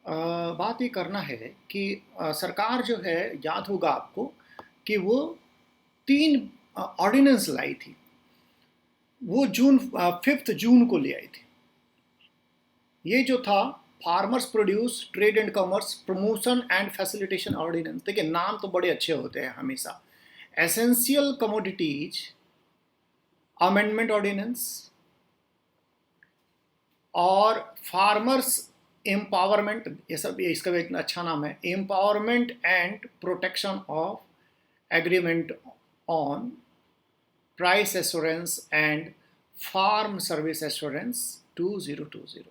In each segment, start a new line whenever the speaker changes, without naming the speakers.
बात ये करना है कि सरकार जो है, याद होगा आपको कि वो 3 ऑर्डिनेंस लाई थी। वो 5 जून को ले आई थी। ये जो था farmers produce trade and commerce promotion and facilitation ordinance. देखिए, नाम तो बड़े अच्छे होते हैं हमेशा। एसेंशियल कमोडिटीज अमेंडमेंट ऑर्डिनेंस और फार्मर्स एम्पावरमेंट, ये सब, ये इसका भी एक अच्छा नाम है, empowerment and protection of agreement on price assurance and farm service assurance 2020।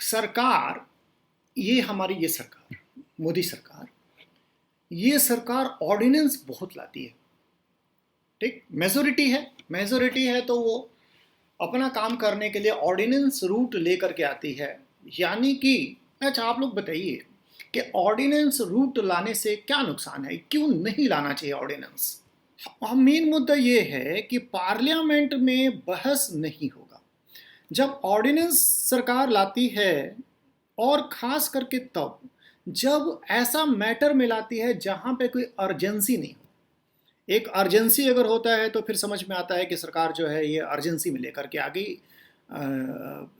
सरकार, ये हमारी ये सरकार, मोदी सरकार, ये सरकार ऑर्डिनेंस बहुत लाती है। ठीक, मेजोरिटी है तो वो अपना काम करने के लिए ऑर्डिनेंस रूट लेकर के आती है। यानी कि अच्छा, आप लोग बताइए कि ऑर्डिनेंस रूट लाने से क्या नुकसान है, क्यों नहीं लाना चाहिए ऑर्डिनेंस। मेन मुद्दा ये है कि पार्लियामेंट में बहस नहीं होगा जब ऑर्डिनेंस सरकार लाती है, और ख़ास करके तब जब ऐसा मैटर में लाती है जहाँ पे कोई अर्जेंसी नहीं हो। एक अर्जेंसी अगर होता है तो फिर समझ में आता है कि सरकार जो है ये अर्जेंसी में लेकर के आ गई,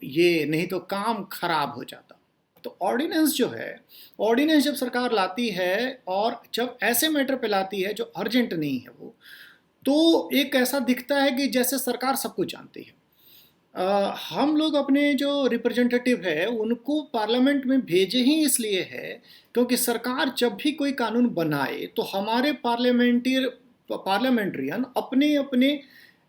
ये नहीं तो काम खराब हो जाता। तो ऑर्डिनेंस जो है, ऑर्डिनेंस जब सरकार लाती है और जब ऐसे मैटर पे लाती है जो अर्जेंट नहीं है वो, तो एक ऐसा दिखता है कि जैसे सरकार सब कुछ जानती है। हम लोग अपने जो रिप्रेजेंटेटिव है उनको पार्लियामेंट में भेजे ही इसलिए है क्योंकि सरकार जब भी कोई कानून बनाए तो हमारे पार्लियामेंट्रियन अपने अपने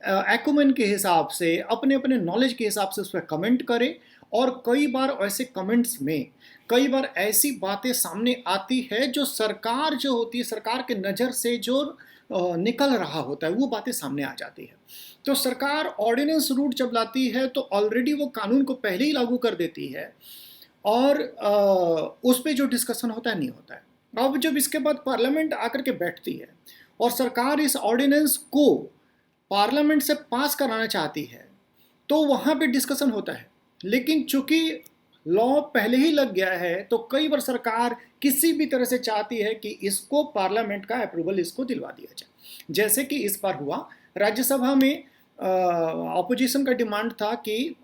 एक्यूमेन के हिसाब से, अपने अपने नॉलेज के हिसाब से उस पर कमेंट करे। और कई बार ऐसे कमेंट्स में कई बार ऐसी बातें सामने आती है जो सरकार जो होती है, सरकार के नज़र से जो निकल रहा होता है, वो बातें सामने आ जाती है। तो सरकार ऑर्डिनेंस रूट जब लाती है तो ऑलरेडी वो कानून को पहले ही लागू कर देती है और उस पर जो डिस्कशन होता है नहीं होता है। अब जब इसके बाद पार्लियामेंट आकर के बैठती है और सरकार इस ऑर्डिनेंस को पार्लियामेंट से पास कराना चाहती है तो वहाँ पे डिस्कशन होता है। लेकिन चूंकि लॉ पहले ही लग गया है तो कई बार सरकार किसी भी तरह से चाहती है कि इसको पार्लियामेंट का अप्रूवल इसको दिलवा दिया जाए। जैसे कि इस बार हुआ, राज्यसभा में ऑपोजिशन का डिमांड था कि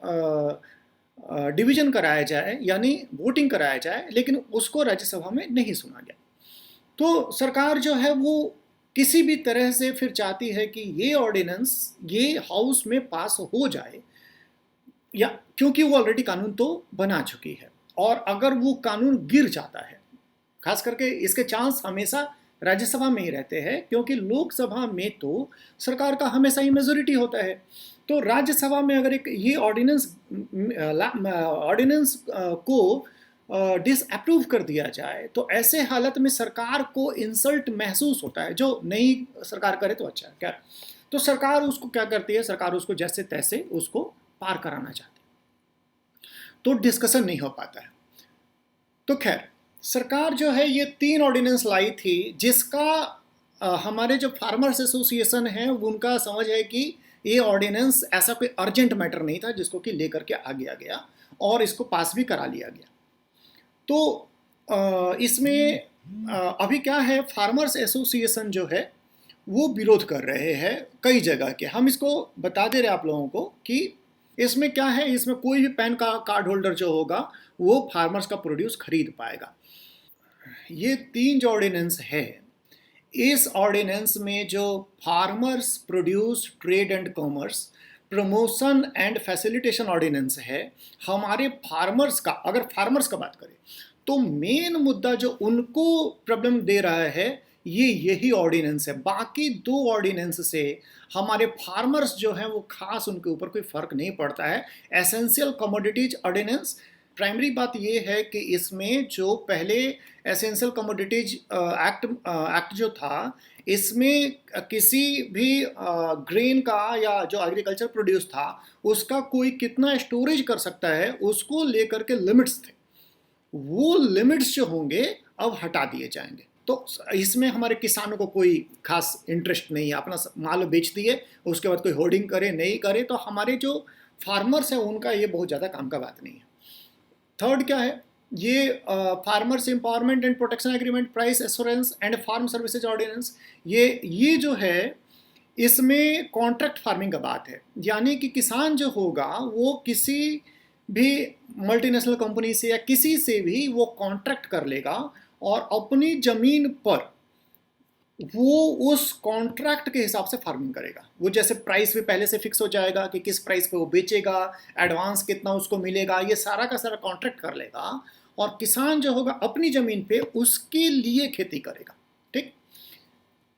डिवीजन कराया जाए, यानी वोटिंग कराया जाए, लेकिन उसको राज्यसभा में नहीं सुना गया। तो सरकार जो है वो किसी भी तरह से फिर चाहती है कि ये ऑर्डिनेंस ये हाउस में पास हो जाए, या क्योंकि वो ऑलरेडी कानून तो बना चुकी है। और अगर वो कानून गिर जाता है, खास करके इसके चांस हमेशा राज्यसभा में ही रहते हैं क्योंकि लोकसभा में तो सरकार का हमेशा ही मेजोरिटी होता है। तो राज्यसभा में अगर एक ये ऑर्डिनेंस को डिसअप्रूव कर दिया जाए तो ऐसे हालत में सरकार को इंसल्ट महसूस होता है। जो नई सरकार करे तो अच्छा है क्या, तो सरकार उसको क्या करती है, सरकार उसको जैसे तैसे उसको पार कराना चाहती है, तो डिस्कशन नहीं हो पाता है। तो खैर, सरकार जो है ये 3 ऑर्डिनेंस लाई थी जिसका हमारे जो फार्मर्स एसोसिएशन है उनका समझ है कि ये ऑर्डिनेंस ऐसा कोई अर्जेंट मैटर नहीं था जिसको कि लेकर के आ गया और इसको पास भी करा लिया गया। तो इसमें अभी क्या है, फार्मर्स एसोसिएशन जो है वो विरोध कर रहे हैं कई जगह के। हम इसको बता दे रहे हैं आप लोगों को कि इसमें क्या है, इसमें कोई भी पैन का कार्ड होल्डर जो होगा वो फार्मर्स का प्रोड्यूस खरीद पाएगा। ये 3 जो ऑर्डिनेंस है, इस ऑर्डिनेंस में जो farmers produce trade and commerce promotion and facilitation ordinance है, हमारे फार्मर्स का, अगर फार्मर्स का बात करें तो मेन मुद्दा जो उनको प्रॉब्लम दे रहा है ये यही ऑर्डिनेंस है। बाकी 2 ऑर्डिनेंस से हमारे फार्मर्स जो हैं वो खास उनके ऊपर कोई फर्क नहीं पड़ता है। एसेंशियल कमोडिटीज ऑर्डिनेंस, प्राइमरी बात ये है कि इसमें जो पहले एसेंशियल कमोडिटीज एक्ट जो था, इसमें किसी भी ग्रेन का या जो एग्रीकल्चर प्रोड्यूस था उसका कोई कितना स्टोरेज कर सकता है उसको लेकर के लिमिट्स थे। वो लिमिट्स जो होंगे अब हटा दिए जाएंगे। तो इसमें हमारे किसानों को कोई खास इंटरेस्ट नहीं है, अपना माल बेच दिए उसके बाद कोई होर्डिंग करे नहीं करे, तो हमारे जो फार्मर्स हैं उनका ये बहुत ज़्यादा काम का बात नहीं है। थर्ड क्या है, ये farmers empowerment and protection agreement, price assurance and farm services ordinance, ये जो है इसमें कॉन्ट्रैक्ट फार्मिंग का बात है। यानी कि किसान जो होगा वो किसी भी मल्टीनेशनल कंपनी से या किसी से भी वो कॉन्ट्रैक्ट कर लेगा और अपनी ज़मीन पर वो उस कॉन्ट्रैक्ट के हिसाब से फार्मिंग करेगा। वो जैसे प्राइस भी पहले से फिक्स हो जाएगा कि किस प्राइस पे वो बेचेगा, एडवांस कितना उसको मिलेगा, ये सारा का सारा कॉन्ट्रैक्ट कर लेगा और किसान जो होगा अपनी ज़मीन पे उसके लिए खेती करेगा। ठीक,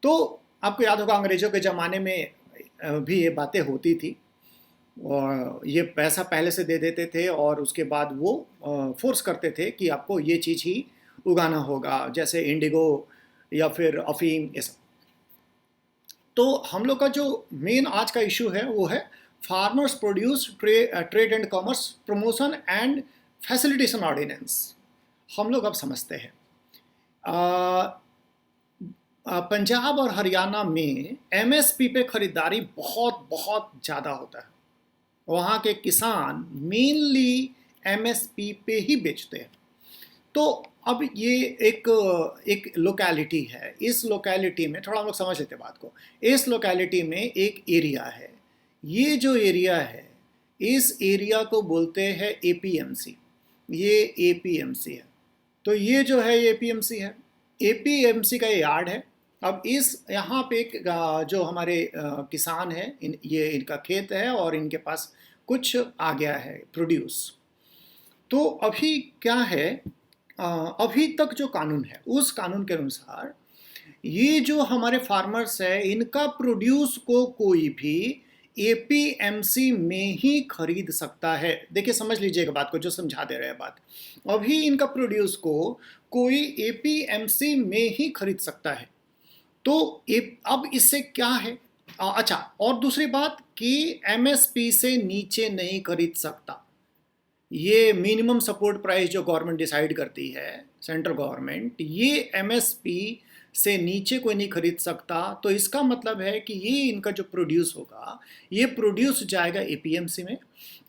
तो आपको याद होगा अंग्रेज़ों के ज़माने में भी ये बातें होती थी और ये पैसा पहले से दे देते थे और उसके बाद वो फोर्स करते थे कि आपको ये चीज़ ही उगाना होगा, जैसे इंडिगो या फिर अफीम, ये सब। तो हम लोग का जो मेन आज का इशू है वो है farmers produce trade and commerce promotion and facilitation ordinance. हम लोग अब समझते हैं पंजाब और हरियाणा में एमएसपी पे खरीदारी बहुत बहुत ज़्यादा होता है। वहाँ के किसान मेनली एमएसपी पे ही बेचते हैं। तो अब ये एक लोकेलिटी है, इस लोकेलिटी में थोड़ा हम लोग समझ लेते हैं बात को। इस लोकेलिटी में एक एरिया है, ये जो एरिया है इस एरिया को बोलते हैं एपीएमसी। ये एपीएमसी है, तो ये जो है एपीएमसी है, एपीएमसी का यार्ड है। अब इस यहाँ पे एक जो हमारे किसान हैं, ये इनका खेत है और इनके पास कुछ आ गया है प्रोड्यूस। तो अभी क्या है, अभी तक जो कानून है उस कानून के अनुसार ये जो हमारे फार्मर्स है इनका प्रोड्यूस को कोई भी एपीएमसी में ही खरीद सकता है। देखिए समझ लीजिएगा बात को, जो समझा दे रहे हैं बात। अभी इनका प्रोड्यूस को कोई एपीएमसी में ही खरीद सकता है। तो अब इससे क्या है, अच्छा, और दूसरी बात कि एमएसपी से नीचे नहीं खरीद सकता। ये मिनिमम सपोर्ट प्राइस जो गवर्नमेंट डिसाइड करती है, सेंट्रल गवर्नमेंट, ये एमएसपी से नीचे कोई नहीं खरीद सकता। तो इसका मतलब है कि ये इनका जो प्रोड्यूस होगा ये प्रोड्यूस जाएगा एपीएमसी में।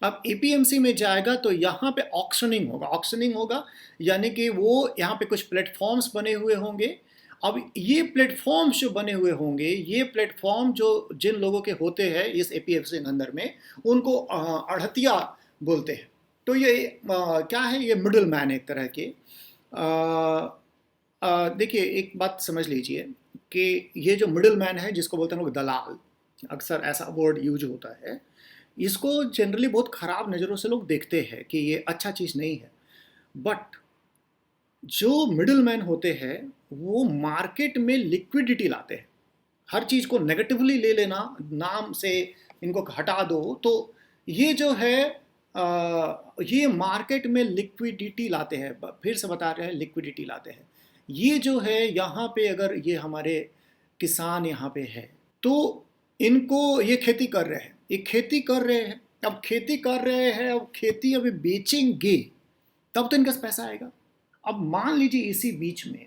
अब एपीएमसी में जाएगा तो यहाँ पे ऑक्शनिंग होगा। ऑक्शनिंग होगा यानी कि वो यहाँ पे कुछ प्लेटफॉर्म्स बने हुए होंगे। अब ये प्लेटफॉर्म्स जो बने हुए होंगे, ये प्लेटफॉर्म जो जिन लोगों के होते हैं इस एपीएमसी के अंदर में, उनको अड़हतिया बोलते हैं। तो ये क्या है, ये मिडिल मैन एक तरह के। देखिए एक बात समझ लीजिए कि ये जो मिडिल मैन है जिसको बोलते हैं लोग दलाल, अक्सर ऐसा वर्ड यूज होता है, इसको जनरली बहुत ख़राब नज़रों से लोग देखते हैं कि ये अच्छा चीज़ नहीं है। बट जो मिडिल मैन होते हैं वो मार्केट में लिक्विडिटी लाते हैं। हर चीज़ को नेगेटिवली ले लेना, नाम से इनको हटा दो, तो ये जो है ये मार्केट में लिक्विडिटी लाते हैं। फिर से बता रहे हैं, लिक्विडिटी लाते हैं। ये जो है यहाँ पे अगर ये हमारे किसान यहाँ पे है तो इनको ये खेती कर रहे हैं, ये खेती कर रहे हैं। अब खेती कर रहे हैं, अब खेती अभी बेचेंगे तब तो इनके पास पैसा आएगा। अब मान लीजिए इसी बीच में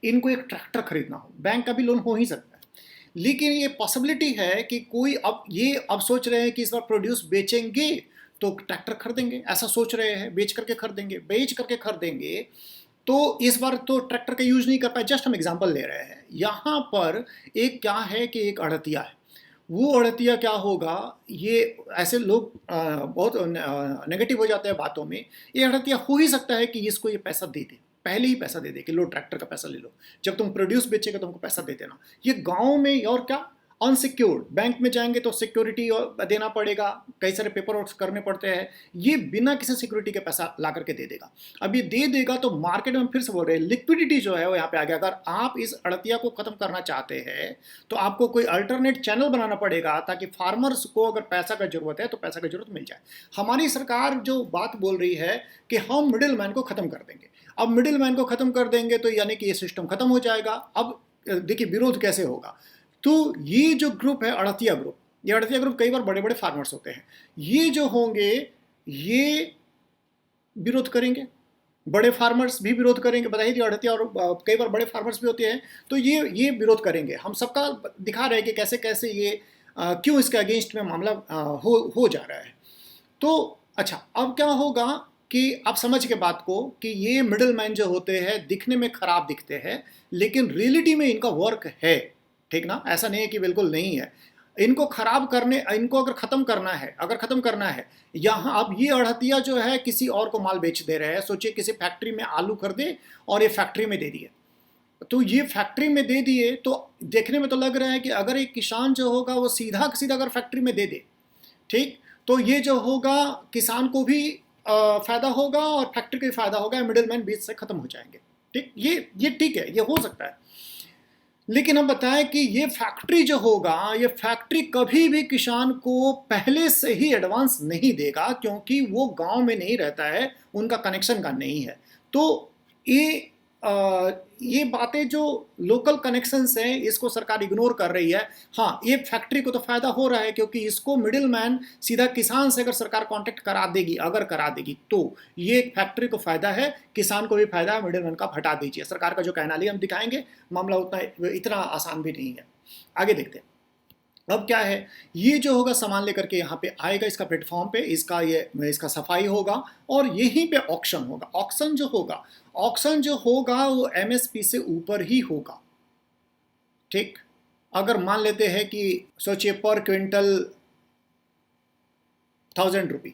इनको एक ट्रैक्टर खरीदना हो, बैंक का भी लोन हो ही सकता है, लेकिन ये पॉसिबिलिटी है कि कोई अब सोच रहे हैं कि इस बार प्रोड्यूस बेचेंगे तो ट्रैक्टर खरीदेंगे, ऐसा सोच रहे हैं, बेच करके खरीदेंगे। तो इस बार तो ट्रैक्टर का यूज नहीं कर पाए। जस्ट हम एग्जांपल ले रहे हैं। यहाँ पर एक क्या है कि एक अड़तिया है। वो अड़तिया क्या होगा, ये ऐसे लोग बहुत नेगेटिव हो जाते हैं बातों में। ये अड़तिया हो ही सकता है कि इसको ये पैसा दे दे, पहले ही पैसा दे दे कि लो ट्रैक्टर का पैसा ले लो, जब तुम प्रोड्यूस बेचेगा तो हमको पैसा दे देना। ये गाँव में और क्या अनसिक्योर्ड, बैंक में जाएंगे तो सिक्योरिटी देना पड़ेगा, कई सारे पेपर वर्क करने पड़ते हैं। ये बिना किसी सिक्योरिटी के पैसा ला करके दे देगा। अब ये दे देगा तो मार्केट में फिर से बोल रहे हैं लिक्विडिटी जो है वो यहाँ पे आ गया। अगर आप इस अड़तिया को खत्म करना चाहते हैं तो आपको कोई अल्टरनेट चैनल बनाना पड़ेगा ताकि फार्मर्स को अगर पैसा का जरूरत है तो पैसा की जरूरत मिल जाए। हमारी सरकार जो बात बोल रही है कि हम मिडिल मैन को खत्म कर देंगे। अब मिडिल मैन को खत्म कर देंगे तो यानी कि ये सिस्टम खत्म हो जाएगा। अब देखिए विरोध कैसे होगा। तो ये जो ग्रुप है अड़तिया ग्रुप, ये अड़तिया ग्रुप कई बार बड़े बड़े फार्मर्स होते हैं। ये जो होंगे ये विरोध करेंगे, बड़े फार्मर्स भी विरोध करेंगे। बताइए अड़तिया और कई बार बड़े फार्मर्स भी होते हैं, तो ये विरोध करेंगे। हम सबका दिखा रहे हैं कि कैसे कैसे ये क्यों इसके अगेंस्ट में मामला हो जा रहा है। तो अच्छा, अब क्या होगा कि आप समझ के बात को कि ये मिडिल मैन जो होते हैं दिखने में खराब दिखते हैं, लेकिन रियलिटी में इनका वर्क है, ठीक ना? ऐसा नहीं है कि बिल्कुल नहीं है। इनको खराब करने, इनको अगर खत्म करना है, यहाँ अब ये अड़हतिया जो है किसी और को माल बेच दे रहे हैं। सोचिए किसी फैक्ट्री में आलू कर दे और ये फैक्ट्री में दे दिए, तो ये फैक्ट्री में दे दिए तो देखने में तो लग रहा है कि अगर एक किसान जो होगा वो सीधा सीधा अगर फैक्ट्री में दे दे, ठीक, तो ये जो होगा किसान को भी फायदा होगा और फैक्ट्री को भी फायदा होगा, मिडिल मैन बीच से खत्म हो जाएंगे, ठीक। ये ठीक है, ये हो सकता है। लेकिन हम बताएं कि ये फैक्ट्री जो होगा, ये फैक्ट्री कभी भी किसान को पहले से ही एडवांस नहीं देगा, क्योंकि वो गांव में नहीं रहता है, उनका कनेक्शन का नहीं है। तो ये बातें जो लोकल कनेक्शंस हैं, इसको सरकार इग्नोर कर रही है। हाँ, ये फैक्ट्री को तो फायदा हो रहा है, क्योंकि इसको मिडिल मैन सीधा किसान से अगर सरकार कांटेक्ट करा देगी, तो ये फैक्ट्री को फायदा है, किसान को भी फायदा है, मिडिल मैन का हटा दीजिए। सरकार का जो कहना लिया हम दिखाएंगे, मामला इतना आसान भी नहीं है। आगे देखते हैं। अब क्या है, ये जो होगा सामान लेकर के यहाँ पे आएगा, इसका प्लेटफॉर्म पे, इसका सफाई होगा और यहीं पे ऑक्शन होगा। ऑक्शन जो होगा वो एमएसपी से ऊपर ही होगा, ठीक। अगर मान लेते हैं कि सोचिए पर क्विंटल 1000 रुपये,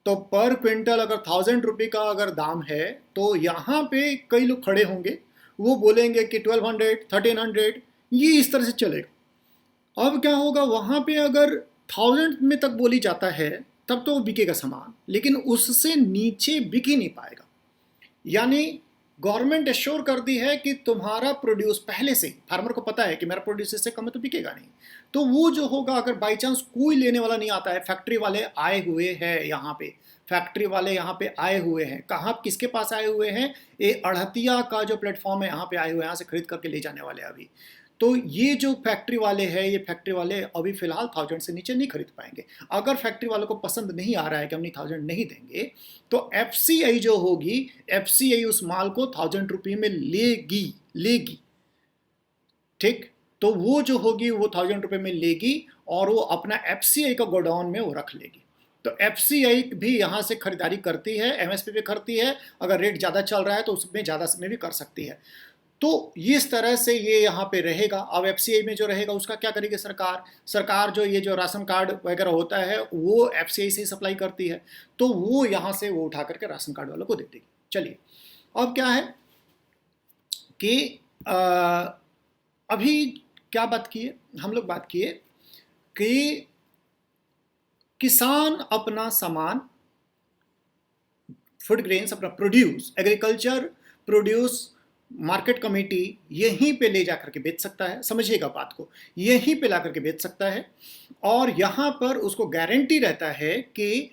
तो पर क्विंटल अगर 1000 रुपये का अगर दाम है, तो यहाँ पे कई लोग खड़े होंगे, वो बोलेंगे कि 1200, 1300, ये इस तरह से चलेगा। अब क्या होगा, वहाँ पे अगर 1000 में तक बोली जाता है तब तो वो बिकेगा सामान, लेकिन उससे नीचे बिक ही नहीं पाएगा। यानी गवर्नमेंट एश्योर कर दी है कि तुम्हारा प्रोड्यूस पहले से ही, फार्मर को पता है कि मेरा प्रोड्यूस इससे कम है तो बिकेगा नहीं। तो वो जो होगा, अगर बाई चांस कोई लेने वाला नहीं आता है, फैक्ट्री वाले आए हुए हैं यहाँ पे, आए हुए हैं, कहाँ, किसके पास आए हुए हैं, ये अड़हतिया का जो प्लेटफॉर्म है, यहाँ पे आए हुए हैं, यहाँ से खरीद करके ले जाने वाले अभी। तो ये जो फैक्ट्री वाले हैं, ये फैक्ट्री वाले अभी फिलहाल 1000 से नीचे नहीं खरीद पाएंगे। अगर फैक्ट्री वालों को पसंद नहीं आ रहा है कि हम 1000 नहीं देंगे, तो एफसीआई जो होगी, एफसीआई उस माल को 1000 रुपये में लेगी, ठीक। तो वो जो होगी वो 1000 रुपये में लेगी और वो अपना एफसीआई का गोडाउन में वो रख लेगी। तो एफसीआई भी यहाँ से खरीदारी करती है, एमएसपी पे करती है, अगर रेट ज़्यादा चल रहा है तो उसमें ज़्यादा में भी कर सकती है। तो इस तरह से ये यहाँ पे रहेगा। अब एफसीआई में जो रहेगा उसका क्या करेगी सरकार जो ये जो राशन कार्ड वगैरह होता है वो एफसीआई से ही सप्लाई करती है, तो वो यहाँ से वो उठा करके राशन कार्ड वालों को दे देगी। चलिए, अब क्या है कि अभी क्या बात किए हम लोग, बात किए कि किसान अपना सामान, फूड ग्रेन्स, अपना produce, agriculture produce market committee यहीं पे ले जाकर के बेच सकता है। समझिएगा बात को, यहीं पे ला करके बेच सकता है और यहाँ पर उसको गारंटी रहता है कि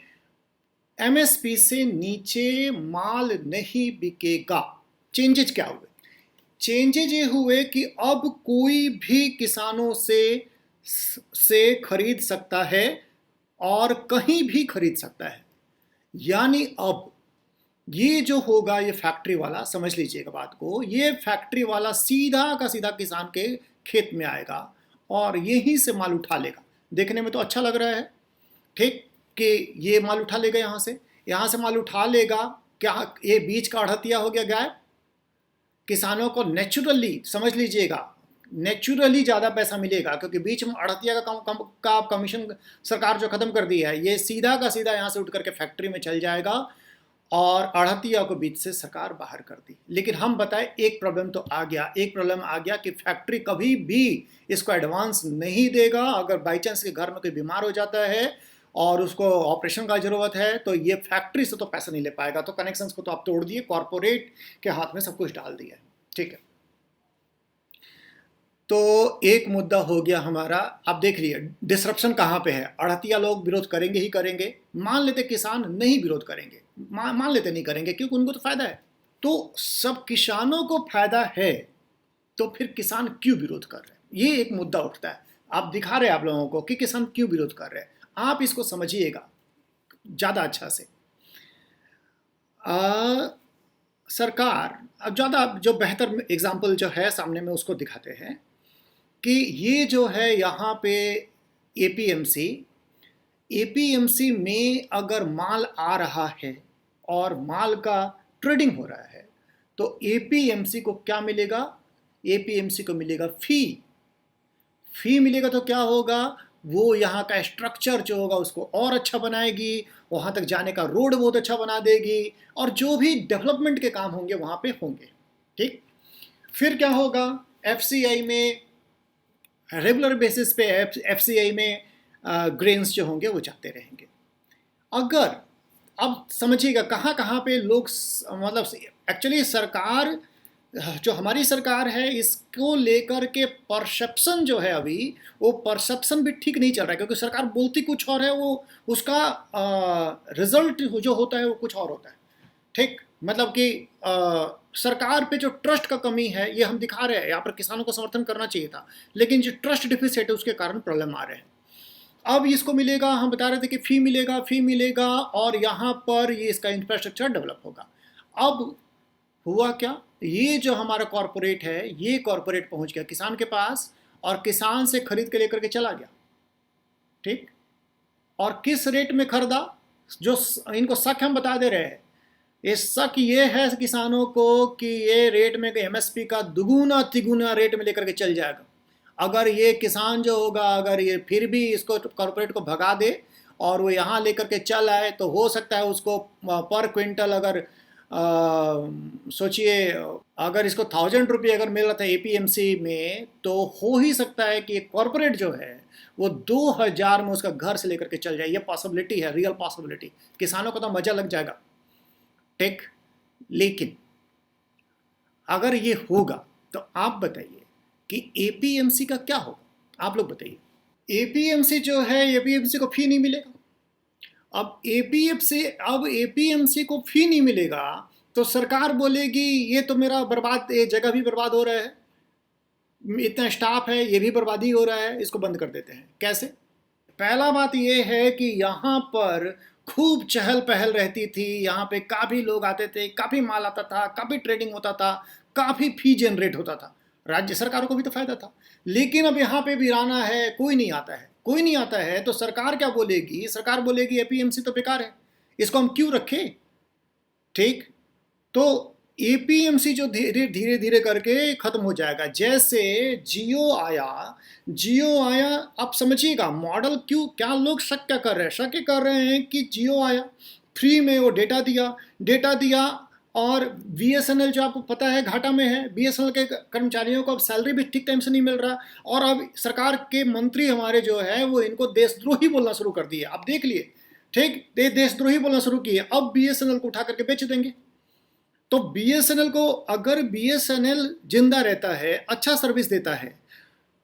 एमएसपी से नीचे माल नहीं बिकेगा। चेंजेज क्या हुए? चेंजेज ये हुए कि अब कोई भी किसानों से खरीद सकता है और कहीं भी खरीद सकता है। यानी अब ये जो होगा, ये फैक्ट्री वाला, समझ लीजिएगा बात को, ये फैक्ट्री वाला सीधा का सीधा किसान के खेत में आएगा और यहीं से माल उठा लेगा। देखने में तो अच्छा लग रहा है, ठीक, कि ये माल उठा लेगा, यहाँ से माल उठा लेगा। क्या ये बीच का अड़हतिया हो गया गायब? किसानों को नेचुरली, समझ लीजिएगा, नेचुरली ज़्यादा पैसा मिलेगा, क्योंकि बीच में अड़हतिया का कमीशन सरकार जो खत्म कर दिया है, ये सीधा का सीधा यहाँ से उठ करके फैक्ट्री में चल जाएगा और अड़हतिया को बीच से सरकार बाहर कर दी। लेकिन हम बताएं, एक प्रॉब्लम आ गया कि फैक्ट्री कभी भी इसको एडवांस नहीं देगा। अगर बाई चांस के घर में कोई बीमार हो जाता है और उसको ऑपरेशन का जरूरत है, तो ये फैक्ट्री से तो पैसा नहीं ले पाएगा। तो कनेक्शंस को तो आप तोड़ दिए, कॉरपोरेट के हाथ में सब कुछ डाल दिया, ठीक है। तो एक मुद्दा हो गया हमारा। आप देख लीजिए डिसरप्शन कहाँ पे है। अड़हतिया लोग विरोध करेंगे ही करेंगे। मान लेते किसान नहीं विरोध करेंगे, मान लेते नहीं करेंगे, क्योंकि उनको तो फायदा है। तो सब किसानों को फायदा है, तो फिर किसान क्यों विरोध कर रहे हैं? ये एक मुद्दा उठता है। आप दिखा रहे हैं आप लोगों को कि किसान क्यों विरोध कर रहे हैं। आप इसको समझिएगा ज़्यादा अच्छा से। सरकार, अब ज़्यादा जो बेहतर एग्जाम्पल जो है सामने में उसको दिखाते हैं कि ये जो है यहाँ पे एपीएमसी एपीएमसी में अगर माल आ रहा है और माल का ट्रेडिंग हो रहा है तो एपीएमसी को क्या मिलेगा? एपीएमसी को मिलेगा फी मिलेगा। तो क्या होगा? वो यहाँ का स्ट्रक्चर जो होगा उसको और अच्छा बनाएगी, वहाँ तक जाने का रोड बहुत अच्छा बना देगी, और जो भी डेवलपमेंट के काम होंगे वहाँ पे होंगे। ठीक, फिर क्या होगा? एफसीआई में रेगुलर बेसिस पे एफसीआई में ग्रेन्स जो होंगे वो जाते रहेंगे। अगर अब समझिएगा कहाँ कहाँ पे लोग मतलब एक्चुअली सरकार जो हमारी सरकार है इसको लेकर के परसेप्शन जो है अभी वो परसेप्शन भी ठीक नहीं चल रहा है, क्योंकि सरकार बोलती कुछ और है, वो उसका रिजल्ट जो होता है वो कुछ और होता है। ठीक, मतलब कि सरकार पे जो ट्रस्ट का कमी है ये हम दिखा रहे हैं। यहाँ पर किसानों को समर्थन करना चाहिए था, लेकिन जो ट्रस्ट डिफिसिट है उसके कारण प्रॉब्लम आ रहे हैं। अब इसको मिलेगा, हम बता रहे थे कि फी मिलेगा और यहाँ पर ये इसका इंफ्रास्ट्रक्चर डेवलप होगा। अब हुआ क्या? ये जो हमारा कॉरपोरेट है ये कॉरपोरेट पहुंच गया किसान के पास और किसान से खरीद के लेकर के चला गया। ठीक, और किस रेट में खरीदा? जो इनको शक हम बता दे रहे हैं, ये शक ये है किसानों को कि ये रेट में एमएसपी का दुगुना तिगुना रेट में लेकर के चल जाएगा। अगर ये किसान जो होगा अगर ये फिर भी इसको कॉरपोरेट को भगा दे और वो यहाँ लेकर के चल आए तो हो सकता है उसको पर क्विंटल अगर सोचिए अगर इसको 1000 रुपये अगर मिल रहा था एपीएमसी में तो हो ही सकता है कि कॉरपोरेट जो है वो 2000 में उसका घर से लेकर के चल जाए। ये पॉसिबिलिटी है, रियल पॉसिबिलिटी। किसानों को तो मजा लग जाएगा। ठीक, लेकिन अगर ये होगा तो आप बताइए कि एपीएमसी का क्या होगा? आप लोग बताइए। एपीएमसी जो है एपीएमसी को फी नहीं मिलेगा। अब एपीएमसी को फी नहीं मिलेगा तो सरकार बोलेगी ये तो मेरा बर्बाद, ये जगह भी बर्बाद हो रहा है, इतना स्टाफ है ये भी बर्बादी हो रहा है, इसको बंद कर देते हैं। कैसे? पहला बात ये है कि यहाँ पर खूब चहल पहल रहती थी, यहाँ पे काफ़ी लोग आते थे, काफ़ी माल आता था, काफ़ी ट्रेडिंग होता था, काफ़ी फी जनरेट होता था, राज्य सरकारों को भी तो फायदा था। लेकिन अब यहाँ पे वीराना है, कोई नहीं आता है तो सरकार क्या बोलेगी? सरकार बोलेगी एपीएमसी तो बेकार है, इसको हम क्यों रखें। ठीक, तो एपीएमसी जो धीरे धीरे धीरे करके खत्म हो जाएगा। जैसे जियो आया, आप समझिएगा मॉडल क्यों, क्या लोग शक क्या कर रहे हैं? शक कर रहे हैं कि जियो आया, फ्री में वो डेटा दिया और बीएसएनएल जो आपको पता है घाटा में है, बीएसएनएल के कर्मचारियों को अब सैलरी भी ठीक टाइम से नहीं मिल रहा, और अब सरकार के मंत्री हमारे जो है वो इनको देशद्रोही बोलना शुरू कर दिए। आप देख लिए, ठीक, देशद्रोही बोलना शुरू किए। अब बीएसएनएल को उठा करके बेच देंगे। तो बीएसएनएल को, अगर बीएसएनएल जिंदा रहता है, अच्छा सर्विस देता है,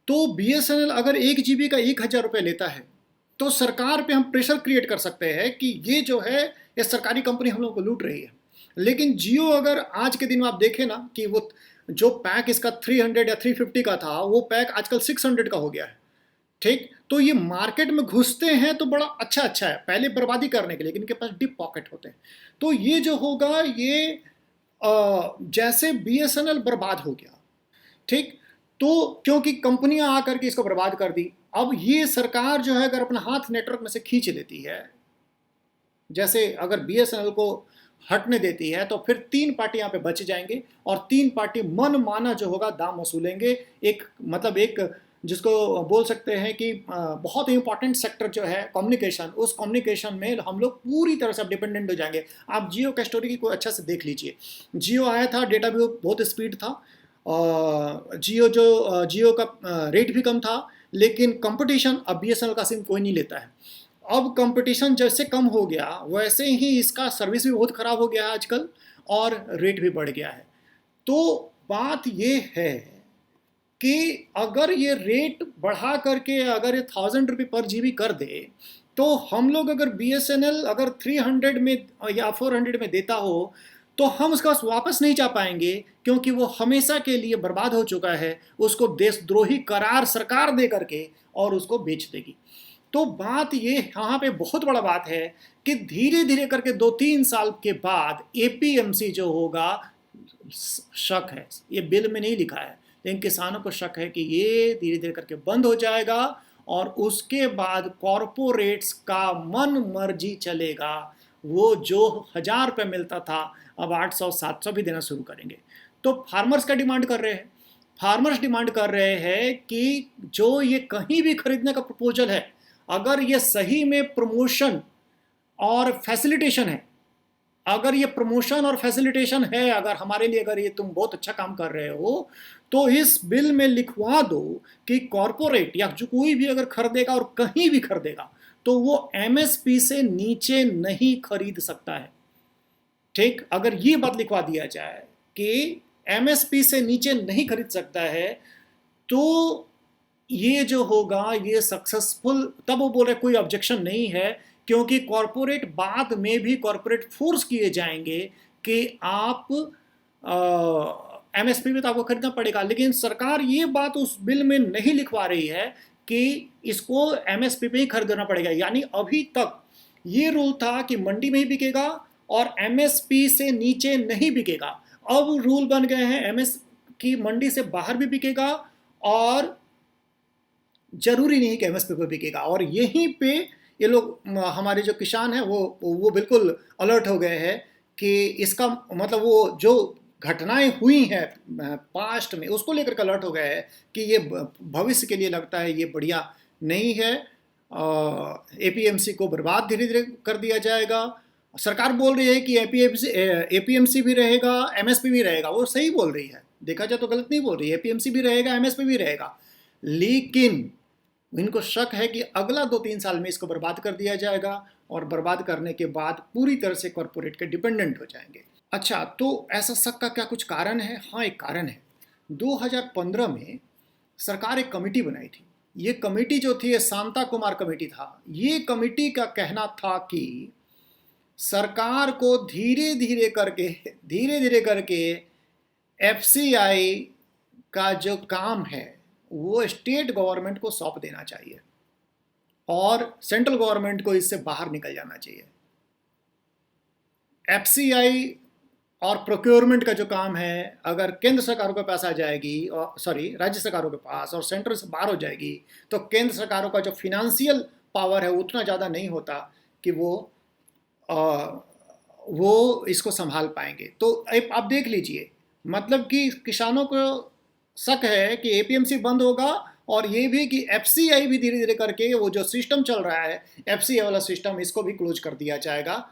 तो बीएसएनएल अगर 1 GB का 1000 रुपये लेता है तो सरकार पे हम प्रेशर क्रिएट कर सकते हैं कि ये जो है ये सरकारी कंपनी हम लोगों को लूट रही है। लेकिन जियो अगर आज के दिन में आप देखें ना कि वो जो पैक इसका 300 या 350 का था वो पैक आजकल 600 का हो गया है। ठीक, तो ये मार्केट में घुसते हैं तो बड़ा अच्छा है, पहले बर्बादी करने के लिए, लेकिन इनके पास डीप पॉकेट होते हैं। तो ये जो होगा ये जैसे बीएसएनएल बर्बाद हो गया, ठीक, तो क्योंकि कंपनियां आकर के इसको बर्बाद कर दी। अब ये सरकार जो है अगर अपना हाथ नेटवर्क में से खींच लेती है, जैसे अगर बीएसएनएल को हटने देती है, तो फिर 3 पार्टी यहाँ पे बच जाएंगे और 3 पार्टी मन माना जो होगा दाम वसूलेंगे। एक मतलब एक जिसको बोल सकते हैं कि बहुत ही इंपॉर्टेंट सेक्टर जो है कम्युनिकेशन, उस कम्युनिकेशन में हम लोग पूरी तरह से डिपेंडेंट हो जाएंगे। आप जियो का स्टोरी को अच्छा से देख लीजिए। जियो आया था, डेटा भी बहुत स्पीड था, जियो का रेट भी कम था, लेकिन कंपटीशन, अब बीएसएनएल का सिम कोई नहीं लेता है। अब कंपटीशन जैसे कम हो गया वैसे ही इसका सर्विस भी बहुत ख़राब हो गया है आजकल और रेट भी बढ़ गया है। तो बात ये है कि अगर ये रेट बढ़ा करके अगर ये 1000 रुपये पर GB कर दे तो हम लोग अगर बीएसएनएल अगर 300 में या 400 में देता हो तो हम उसका वापस नहीं जा पाएंगे, क्योंकि वो हमेशा के लिए बर्बाद हो चुका है। उसको देशद्रोही करार सरकार दे करके और उसको बेच देगी। तो बात ये यहाँ पे बहुत बड़ा बात है कि धीरे धीरे करके 2-3 साल के बाद एपीएमसी जो होगा, शक है ये बिल में नहीं लिखा है, लेकिन किसानों को शक है कि ये धीरे धीरे करके बंद हो जाएगा और उसके बाद कॉरपोरेट्स का मन मर्जी चलेगा। वो जो 1000 रुपये मिलता था अब 800-700 भी देना शुरू करेंगे। तो फार्मर्स का डिमांड कर रहे हैं, फार्मर्स डिमांड कर रहे हैं कि जो ये कहीं भी खरीदने का प्रपोजल है, अगर ये सही में प्रमोशन और फैसिलिटेशन है, अगर ये प्रमोशन और फैसिलिटेशन है, अगर हमारे लिए अगर ये तुम बहुत अच्छा काम कर रहे हो, तो इस बिल में लिखवा दो कि कॉरपोरेट या जो कोई भी अगर खरीदेगा और कहीं भी खरीदेगा तो वो एमएसपी से नीचे नहीं खरीद सकता है। ठीक, अगर ये बात लिखवा दिया जाए कि एमएसपी से नीचे नहीं खरीद सकता है, तो ये जो होगा ये सक्सेसफुल। तब वो बोल रहे कोई ऑब्जेक्शन नहीं है, क्योंकि कॉरपोरेट बाद में भी कॉरपोरेट फोर्स किए जाएंगे कि आप एमएसपी में तो आपको खरीदना पड़ेगा। लेकिन सरकार ये बात उस बिल में नहीं लिखवा रही है कि इसको एमएसपी पे ही खरीदना पड़ेगा। यानी अभी तक ये रूल था कि मंडी में ही बिकेगा और एमएसपी से नीचे नहीं बिकेगा। अब रूल बन गए हैं एमएस की मंडी से बाहर भी बिकेगा और जरूरी नहीं कि एमएसपी पे बिकेगा। और यहीं पे ये लोग हमारे जो किसान हैं वो बिल्कुल अलर्ट हो गए हैं कि इसका मतलब वो जो घटनाएं हुई हैं पास्ट में उसको लेकर के अलर्ट हो गए हैं कि ये भविष्य के लिए लगता है ये बढ़िया नहीं है। एपीएमसी को बर्बाद धीरे धीरे कर दिया जाएगा। सरकार बोल रही है कि एपीएमसी भी रहेगा, एमएसपी भी रहेगा। वो सही बोल रही है, देखा जाए तो गलत नहीं बोल रही है। एपीएमसी भी रहेगा, एमएसपी भी रहेगा, लेकिन इनको शक है कि अगला 2-3 साल में इसको बर्बाद कर दिया जाएगा और बर्बाद करने के बाद पूरी तरह से कॉरपोरेट के डिपेंडेंट हो जाएंगे। अच्छा, तो ऐसा शक का क्या कुछ कारण है? हाँ, एक कारण है। 2015 में सरकार एक कमेटी बनाई थी। ये कमेटी जो थी, ये शांता कुमार कमेटी था। ये कमेटी का कहना था कि सरकार को धीरे धीरे करके एफसीआई का जो काम है वो स्टेट गवर्नमेंट को सौंप देना चाहिए और सेंट्रल गवर्नमेंट को इससे बाहर निकल जाना चाहिए। एफसीआई और प्रोक्योरमेंट का जो काम है, अगर केंद्र सरकारों के पास आ जाएगी और राज्य सरकारों के पास और सेंटर से बाहर हो जाएगी, तो केंद्र सरकारों का जो फिनेंशियल पावर है उतना ज़्यादा नहीं होता कि वो इसको संभाल पाएंगे। तो आप देख लीजिए, मतलब कि किसानों को शक है कि एपीएमसी बंद होगा और ये भी कि एफसीआई भी धीरे धीरे करके वो जो सिस्टम चल रहा है एफसीआई वाला सिस्टम, इसको भी क्लोज कर दिया जाएगा।